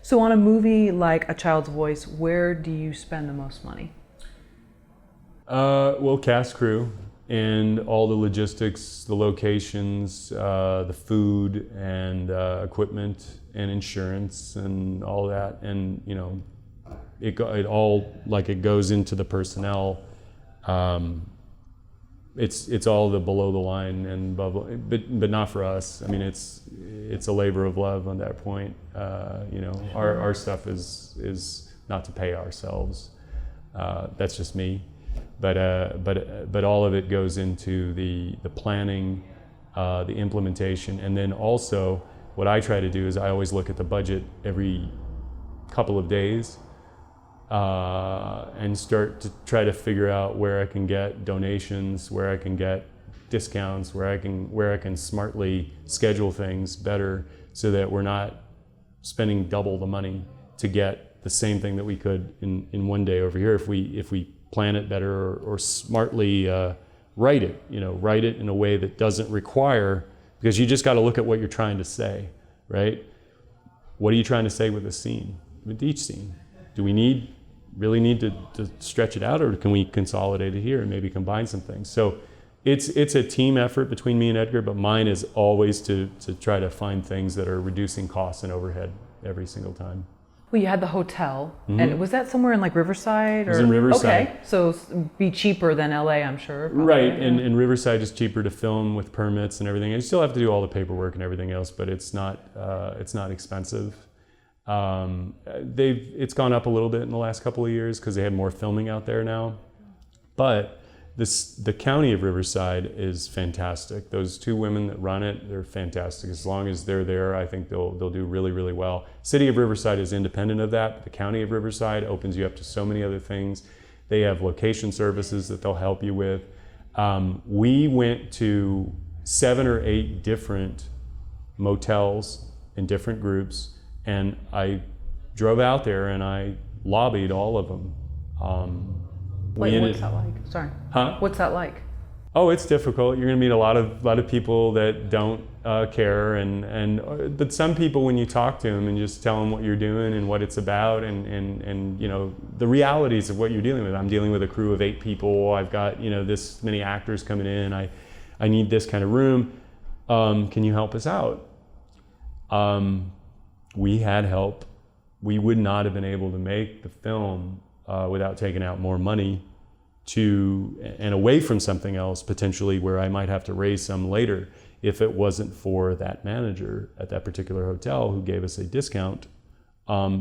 So on a movie like A Child's Voice, where do you spend the most money? Well, cast, crew, and all the logistics, the locations, the food, and equipment, and insurance, and all that. And it all, like, it goes into the personnel. It's all the below the line and above, but not for us. I mean, it's a labor of love on that point. Our stuff is not to pay ourselves. That's just me. But all of it goes into the planning, the implementation, and then also what I try to do is I always look at the budget every couple of days and start to try to figure out where I can get donations, where I can get discounts, where I can smartly schedule things better so that we're not spending double the money to get the same thing that we could in one day over here if we plan it better or smartly write it in a way that doesn't require, because you just got to look at what you're trying to say, right? What are you trying to say with this scene, with each scene? Do we really need to stretch it out, or can we consolidate it here and maybe combine some things? So it's a team effort between me and Edgar, but mine is always to try to find things that are reducing costs and overhead every single time. Well, you had the hotel, and was that somewhere in like Riverside? It was in Riverside. Okay, so be cheaper than LA, I'm sure. Probably. Right, and Riverside is cheaper to film with permits and everything. And you still have to do all the paperwork and everything else, but it's not expensive. It's gone up a little bit in the last couple of years because they have more filming out there now. But the county of Riverside is fantastic. Those two women that run it, they're fantastic. As long as they're there, I think they'll do really, really well. City of Riverside is independent of that, but the county of Riverside opens you up to so many other things. They have location services that they'll help you with. We went to 7 or 8 different motels in different groups, and I drove out there and I lobbied all of them. What's that like? Sorry. Huh? What's that like? Oh, it's difficult. You're going to meet a lot of people that don't care, but some people, when you talk to them and just tell them what you're doing and what it's about, and the realities of what you're dealing with. I'm dealing with a crew of 8 people. I've got this many actors coming in. I need this kind of room. Can you help us out? We had help. We would not have been able to make the film without taking out more money and away from something else potentially where I might have to raise some later if it wasn't for that manager at that particular hotel who gave us a discount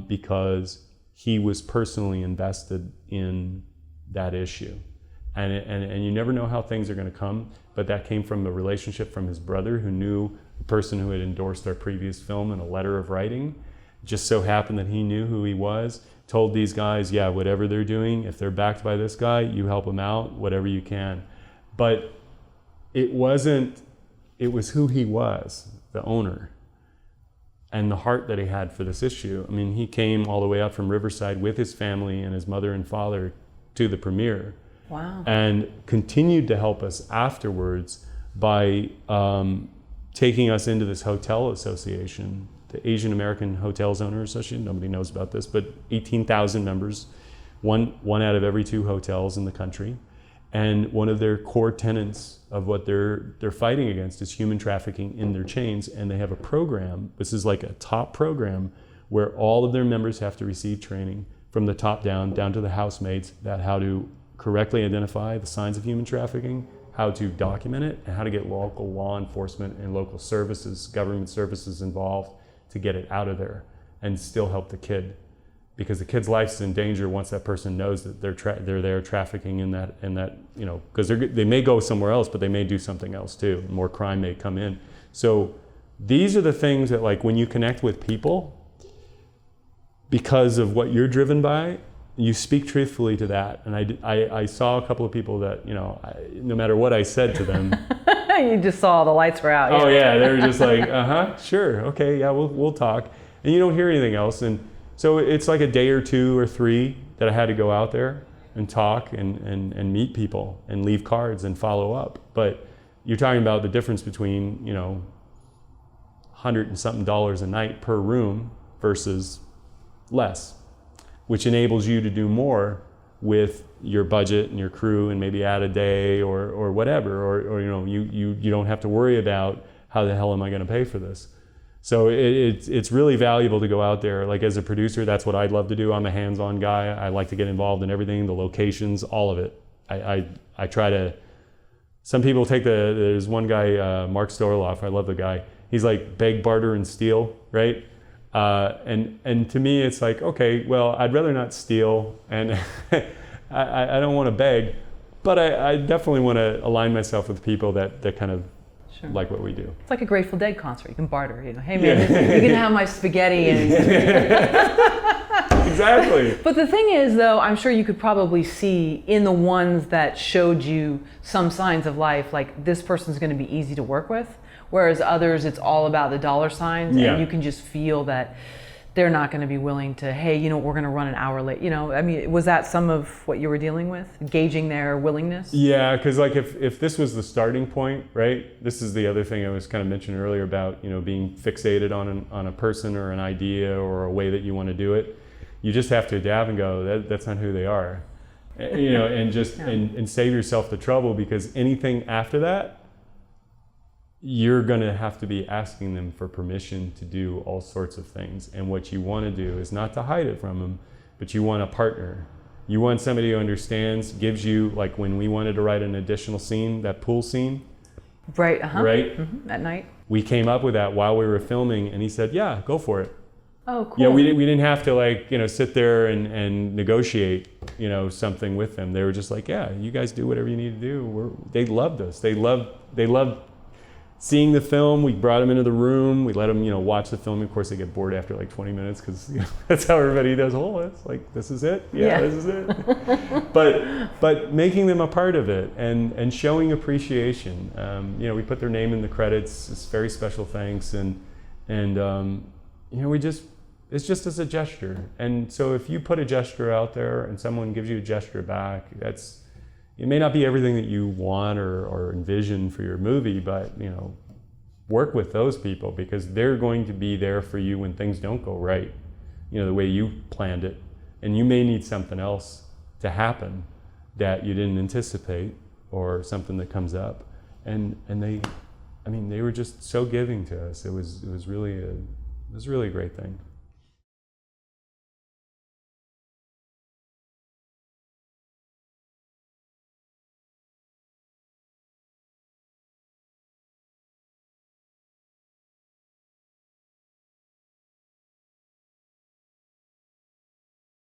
because he was personally invested in that issue. And you never know how things are going to come, but that came from a relationship from his brother who knew the person who had endorsed our previous film in a letter of writing. It just so happened that he knew who he was, told these guys, yeah, whatever they're doing, if they're backed by this guy, you help them out, whatever you can. But it was who he was, the owner, and the heart that he had for this issue. I mean, he came all the way up from Riverside with his family and his mother and father to the premiere. Wow. And continued to help us afterwards by taking us into this hotel association, the Asian American Hotels Owners Association. Nobody knows about this, but 18,000 members, one out of every 2 hotels in the country. And one of their core tenets of what they're fighting against is human trafficking in their chains. And they have a program, this is like a top program, where all of their members have to receive training from the top down to the housemates about how to correctly identify the signs of human trafficking, how to document it, and how to get local law enforcement and local services, government services involved to get it out of there and still help the kid. Because the kid's life's in danger once that person knows that they're there trafficking in that because they may go somewhere else, but they may do something else too. More crime may come in. So these are the things that, like, when you connect with people, because of what you're driven by, you speak truthfully to that. And I saw a couple of people that, no matter what I said to them. You just saw the lights were out. Oh yeah, they were just like, sure, okay, yeah, we'll talk. And you don't hear anything else. And so it's like a day or 2 or 3 that I had to go out there and talk and meet people and leave cards and follow up. But you're talking about the difference between, $100 and something a night per room versus less, which enables you to do more with your budget and your crew, and maybe add a day or whatever, or you don't have to worry about how the hell am I going to pay for this. So it's really valuable to go out there. Like as a producer, that's what I'd love to do. I'm a hands-on guy. I like to get involved in everything, the locations, all of it. I try to. Some people take there's one guy, Mark Storloff, I love the guy. He's like beg, barter, and steal, right? And to me, it's like, okay, well, I'd rather not steal, and I don't want to beg, but I definitely want to align myself with people that kind of like what we do. It's like a Grateful Dead concert. You can barter, hey man, you can have my spaghetti and... Exactly. But the thing is, though, I'm sure you could probably see in the ones that showed you some signs of life, like this person's going to be easy to work with, whereas others, it's all about the dollar signs, and you can just feel that they're not going to be willing to, hey, we're going to run an hour late. I mean, was that some of what you were dealing with, gauging their willingness? Yeah, because like if this was the starting point, right? This is the other thing I was kind of mentioning earlier about, being fixated on a person or an idea or a way that you want to do it. You just have to adapt and go, that's not who they are, and just and save yourself the trouble, because anything after that, you're going to have to be asking them for permission to do all sorts of things. And what you want to do is not to hide it from them, but you want a partner. You want somebody who understands, gives you, like when we wanted to write an additional scene, that pool scene. Right. Right. Mm-hmm. At night. We came up with that while we were filming, and he said, "Yeah, go for it." Oh, cool. Yeah, we didn't have to sit there and negotiate, something with them. They were just like, yeah, you guys do whatever you need to do. They loved us. They loved seeing the film. We brought them into the room. We let them, watch the film. Of course, they get bored after like 20 minutes because that's how everybody does. Oh, it's like, this is it. Yeah, this is it. But making them a part of it and showing appreciation. We put their name in the credits. It's very special thanks, and it's just as a gesture. And so if you put a gesture out there and someone gives you a gesture back, it may not be everything that you want or envision for your movie, but work with those people, because they're going to be there for you when things don't go right, the way you planned it. And you may need something else to happen that you didn't anticipate, or something that comes up. And they were just so giving to us. It was really a great thing.